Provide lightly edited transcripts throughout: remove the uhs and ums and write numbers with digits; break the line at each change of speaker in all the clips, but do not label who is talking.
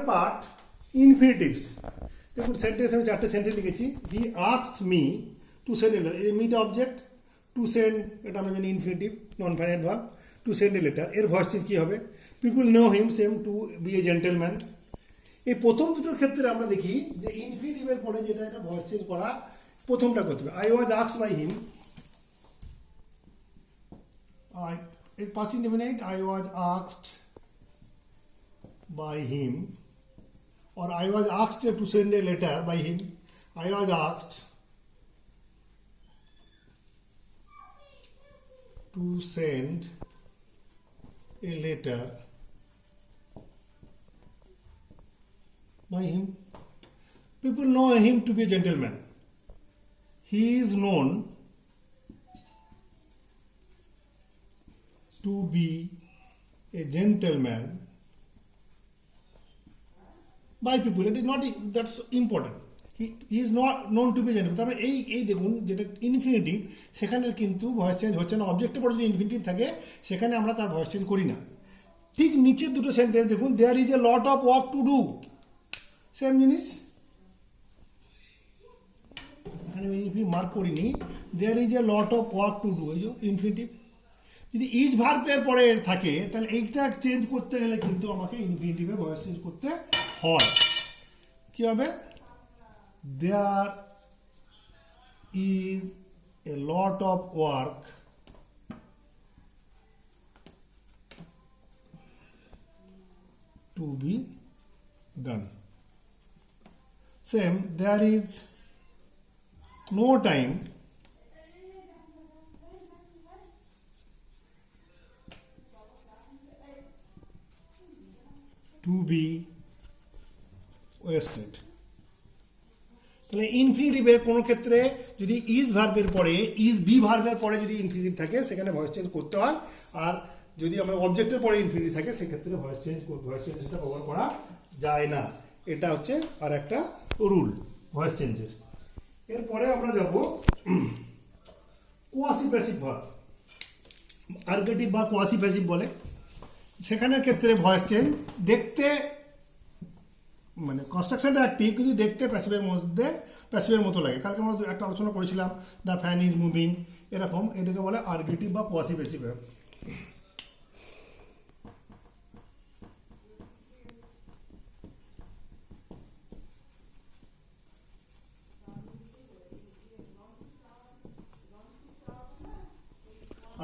Part infinitives. দেখুন sentence আমি 4টে সেন্টেন্স লিখেছি। He asked me to send a letter, এই মিটা অবজেক্ট, টু সেন্ড এটা আমরা জানি infinitive non finite verb, to send a letter এর ভয়েস চেঞ্জ কী হবে? People know him same to be a gentleman. এই প্রথম দুটোর ক্ষেত্রে আমরা দেখি যে ইনফিনিটিভের পরে যেটা এটা ভয়েস চেঞ্জ করা প্রথমটা করতে হবে। I was asked by him, past indefinite, I was asked by him, or I was asked to send a letter by him. I was asked to send a letter by him. People know him to be a gentleman. He is known to be a gentleman by people. It is not, that's important. He is not known to be a gentleman. তারপরে এই দেখুন যেটা infinitive সেখানে কিন্তু voice change হচ্ছে না। অবজেক্টের পরে যদি ইনফিনিটিভ থাকে সেখানে আমরা তার ভয়েস চেঞ্জ করি না। ঠিক নিচের দুটো সেন্টেন্স দেখুন, there is a lot of work to do, same জিনিস। এখানে আমি ইনফিনিটিভ মার্ক করিনি, there is a lot of work to do, এই যে ইনফিনিটিভ। যদি ইজ ভার্বের পরে থাকে তাহলে এইটা চেঞ্জ করতে গেলে কিন্তু আমাকে ইনফিনিটিভের ভয়েস চেঞ্জ করতে হয়। কি হবে? There is a lot of work to be done. Same, there is no time to be wasted. তাহলে ইনফিনিটিভের কোনো ক্ষেত্রে যদি ইজ ভার্বের পরে, ইজ বি ভার্বের পরে যদি ইনফিনিটিভ থাকে সেখানে ভয়েস চেঞ্জ করতে হয়। আর যদি আমরা অবজেক্টের পরে ইনফিনিটিভ থাকে সেক্ষেত্রে ভয়েস চেঞ্জ সেটা ব্যবহার করা যায় না। এটা হচ্ছে আর একটা রুল ভয়েস চেঞ্জের। এরপরে আমরা যাব কোয়াসি প্যাসিভ ভার্ব, আর্গেটিভ বা কোয়াসি প্যাসিভ বলে। সেখানের ক্ষেত্রে ভয়েস চেঞ্জ দেখতে মানে কনস্ট্রাকশনটা অ্যাক্টিভ কিন্তু দেখতে প্যাসিভের মতো লাগে। কালকে আমরা একটা আলোচনা করেছিলাম দ্য ফ্যান ইজ মুভিং, এরকম। এটাকে বলে আর্গেটিভ বা কোয়াসি প্যাসিভ ভার্ব।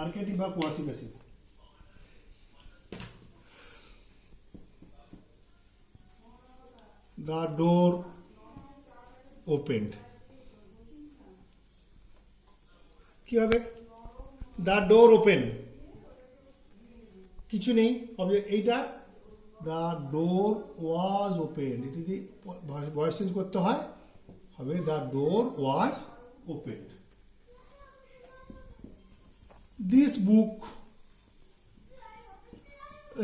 আর্গেটিভ বা quasi passive. The door opened. কি হবে? The door opened, কিছু নেই। এইটা the door was opened, এটা যদি ভয়েস চেঞ্জ করতে হয় হবে the door was opened. This book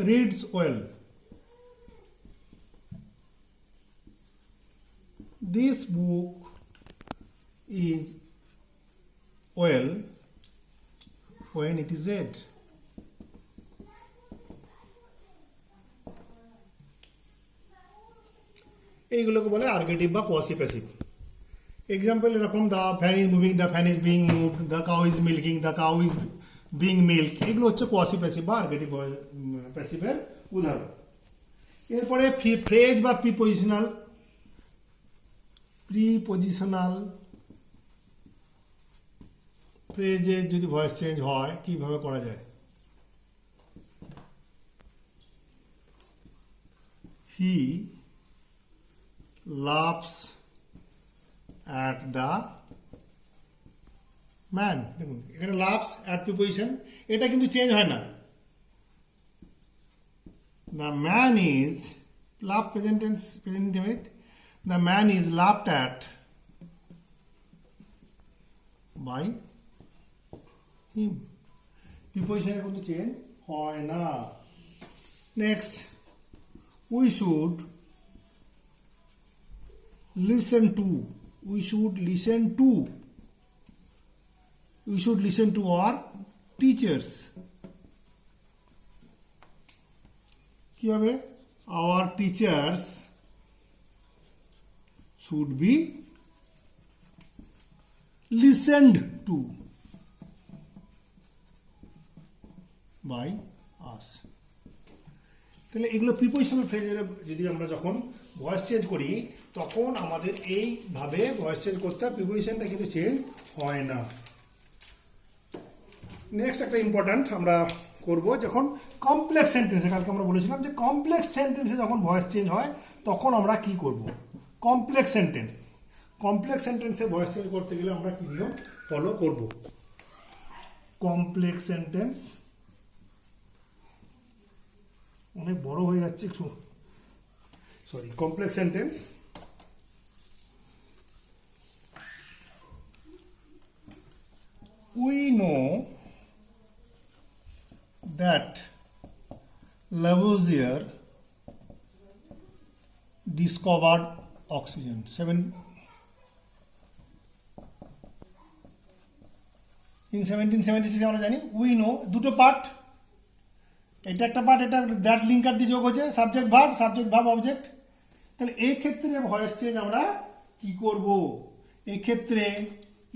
reads well. This book is well when it is read. এইগুলোকে বলে আর্গেটিভ বা কোয়াসি প্যাসিভ। এক্সাম্পল এরকম, the fan is moving, the fan is being moved, the cow is milking, the cow is being milk. এগুলো হচ্ছে quasi passive বা আর্গেটিভ প্যাসিভের উদাহরণ। এরপরে phrase বা প্রিপোজিশনাল ফ্রেজের যদি ভয়েস চেঞ্জ হয় কিভাবে করা যায়? He loves at the man. দেখুন এখানে লাভস অ্যাট প্রিপোজিশন, এটা কিন্তু চেঞ্জ হয় না। The man is love present indefinite, the man is laughed at by him. প্রিপোজিশনের কিন্তু চেঞ্জ হয় না। Next, we should listen to our teachers। কি হবে? our teachers should be listened to by us. তাহলে এগুলো প্রিপোজিশনাল ফ্রেজের যদি আমরা যখন ভয়েস চেঞ্জ করি তখন আমাদের এইভাবে ভয়েস চেঞ্জ করতে হয়, প্রিপোজিশনটা কিন্তু চেঞ্জ হয় না। নেক্সট একটা ইম্পর্ট্যান্ট আমরা করব, যখন কমপ্লেক্স সেন্টেন্সে, কালকে আমরা বলেছিলাম যে কমপ্লেক্স সেন্টেন্সে যখন ভয়েস চেঞ্জ হয় তখন আমরা কি করব। কমপ্লেক্স সেন্টেন্সে ভয়েস চেঞ্জ করতে গেলে আমরা কি নিয়ম ফলো করব। কমপ্লেক্স সেন্টেন্স অনেক বড় হয়ে যাচ্ছে, complex sentence we know that Lavoisier discovered oxygen. In 1776 আমরা জানি। we know দুটো পার্ট, এটা একটা পার্ট, এটা দ্যাট লিঙ্কার দিয়ে যোগ হচ্ছে, সাবজেক্ট ভার্ব অবজেক্ট। তাহলে এই ক্ষেত্রে ভয়েস চেঞ্জ আমরা কি করব, এই ক্ষেত্রে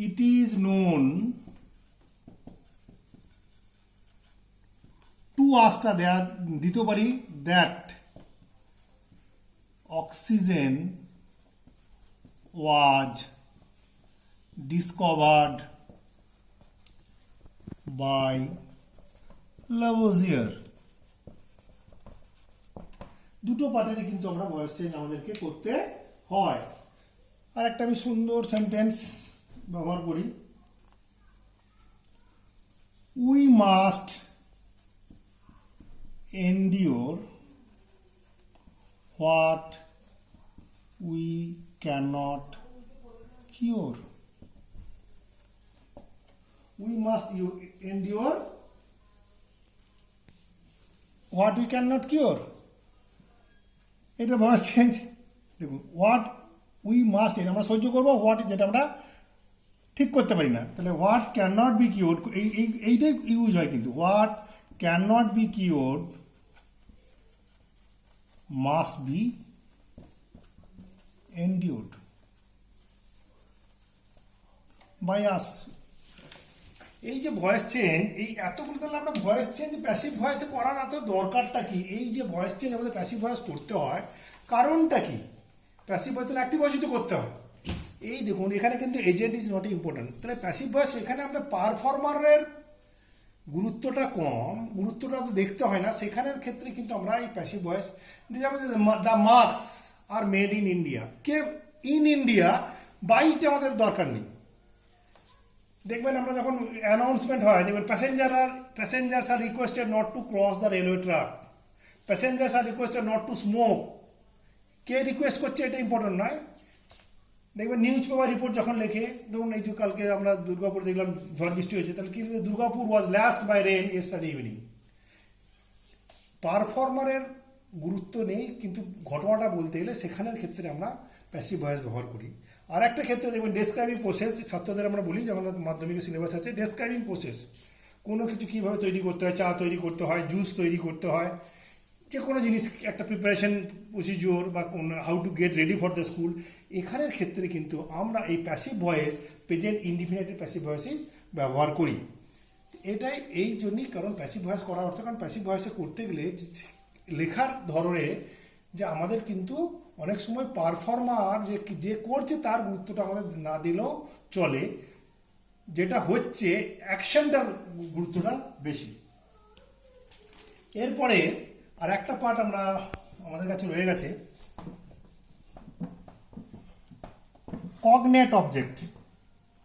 ইট ইজ নোন টু আসটা দিতে পারি that oxygen was discovered by Lavoisier. দুটো পার্টেরই কিন্তু আমরা ভয়েস চেঞ্জ আমাদেরকে করতে হয়। আর একটা আমি সুন্দর সেন্টেন্স ব্যবহার করি, we must endure what we cannot cure. We must endure what we cannot cure. এটা ভয়েস চেঞ্জ। দেখুন, হোয়াট উই মাস্ট, এটা আমরা সহ্য করবো, হোয়াট যেটা আমরা ঠিক করতে পারি না। তাহলে what can not be cured, এইটাই ইউজ হয় কিন্তু, what can not be cured must be endured by us. এই যে ভয়েস চেঞ্জ, এই এতগুলো তাহলে আমরা ভয়েস চেঞ্জ প্যাসিভ ভয়েসে করার এত দরকারটা কি? এই যে ভয়েস চেঞ্জ আমাদের প্যাসিভ ভয়েস করতে হয়, কারণটা কি? প্যাসিভ ভয়েস তাহলে অ্যাক্টিভ ভয়েসই তো করতে হয়। এই দেখুন, এখানে কিন্তু এজেন্ট ইজ নট ইম্পর্টেন্ট। তাহলে প্যাসিভ ভয়েস এখানে আমাদের পারফর্মারের গুরুত্বটা কম, গুরুত্বটা তো দেখতে হয় না, সেখানের ক্ষেত্রে কিন্তু আমরা এই প্যাসিভ ভয়েস যেমন the marks are made in India, কে ইন ইন্ডিয়া, বাইটা আমাদের দরকার নেই। দেখবেন আমরা যখন অ্যানাউন্সমেন্ট হয়, দেখবেন passengers are requested not to cross the railway track, passengers are requested not to smoke. কে রিকোয়েস্ট করছে এটা ইম্পর্টেন্ট নয়। দেখবেন নিউজ পেপার রিপোর্ট যখন লেখে, ধরুন এই যে কালকে আমরা দুর্গাপুর দেখলাম ঝড় বৃষ্টি হয়েছে, তাহলে কি Durgapur was lashed by rain yesterday evening. পারফর্মারের গুরুত্ব নেই, কিন্তু ঘটনাটা বলতে গেলে সেখানের ক্ষেত্রে আমরা প্যাসিভ ভয়েস ব্যবহার করি। আর একটা ক্ষেত্রে দেখবেন ডেসক্রাইবিং প্রসেস, ছাত্রদের আমরা বলি যখন মাধ্যমিকের সিলেবাস আছে, ডেসক্রাইবিং প্রসেস, কোনো কিছু কীভাবে তৈরি করতে হয়, চা তৈরি করতে হয়, জুস তৈরি করতে হয়, যে কোনো জিনিস একটা প্রিপারেশন প্রসিজিওর বা কোন how to get ready for the school, এখানের ক্ষেত্রে কিন্তু আমরা এই প্যাসিভ ভয়েস, প্রেজেন্ট ইনডিফিনিটিভ প্যাসিভ ভয়েসই ব্যবহার করি। এটাই এই জন্যই, কারণ প্যাসিভ ভয়েস করার অর্থ, কারণ প্যাসিভ ভয়েসে করতে গেলে লেখার ধরনে যে আমাদের কিন্তু অনেক সময় পারফর্মার যে করছে তার গুরুত্বটা আমাদের না দিলেও চলে, যেটা হচ্ছে অ্যাকশনটার গুরুত্বটা বেশি। এরপরে আর একটা পার্ট আমাদের কাছে রয়ে গেছে, কগনেট অবজেক্ট।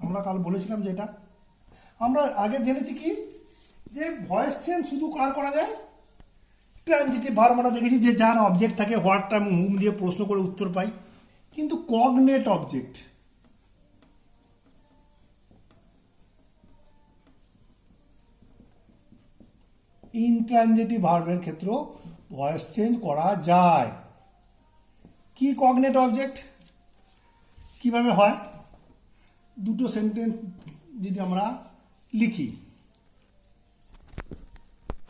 আমরা কাল বলেছিলাম যেটা আমরা আগে জেনেছি কি, যে ভয়েস চেঞ্জ শুধু কার করা যায়, ট্রানজিটিভ ভার্ব আমরা দেখেছি যে যার অবজেক্ট থাকে, হোয়াটটা মুখ দিয়ে প্রশ্ন করে উত্তর পাই। কিন্তু কগনেট অবজেক্ট, ইনট্রানজিটিভ ভার্বের ক্ষেত্রেও ভয়েস চেঞ্জ করা যায়। কি কগনেট অবজেক্ট কিভাবে হয়? দুটো সেন্টেন্স যদি আমরা লিখি,